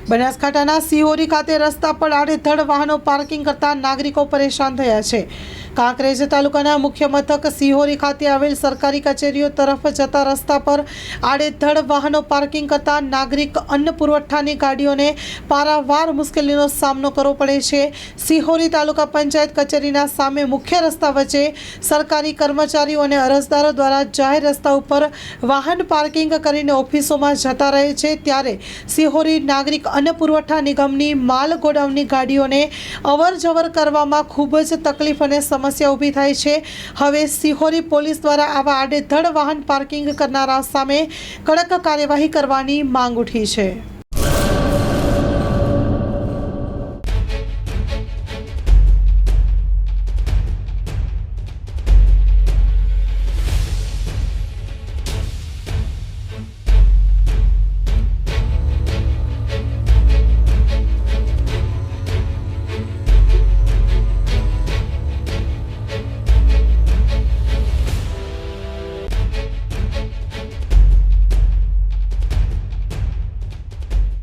બનાસકાંઠાના સિહોરી ખાતે રસ્તા પર આડેધડ વાહનો પાર્કિંગ કરતા નાગરિકો પરેશાન થયા છે। કાંકરેજ તાલુકાના મુખ્ય મથક સિહોરી ખાતે આવેલ સરકારી કચેરીઓ તરફ જતા રસ્તા પર આડેધડ વાહનો પાર્કિંગ કરતા નાગરિક અન્ન પુરવઠાની ગાડીઓને પારાવાર મુશ્કેલીનો સામનો કરવો પડે છે। સિહોરી તાલુકા પંચાયત કચેરીના સામે મુખ્ય રસ્તા વચ્ચે સરકારી કર્મચારીઓ અને અરજદારો દ્વારા જાહેર રસ્તા ઉપર વાહન પાર્કિંગ કરીને ઓફિસોમાં જતા રહે છે, ત્યારે સિહોરી નાગરિક અન્ન પુરવઠા નિગમની માલ ગોડાઉનની ગાડીઓને અવરજવર કરવામાં ખૂબ જ તકલીફ અને સમસ્યા ઊભી થાય છે। હવે સિહોરી પોલીસ દ્વારા આવા આડેધડ વાહન પાર્કિંગ કરનારા સામે કડક કાર્યવાહી કરવાની માંગ ઉઠી છે।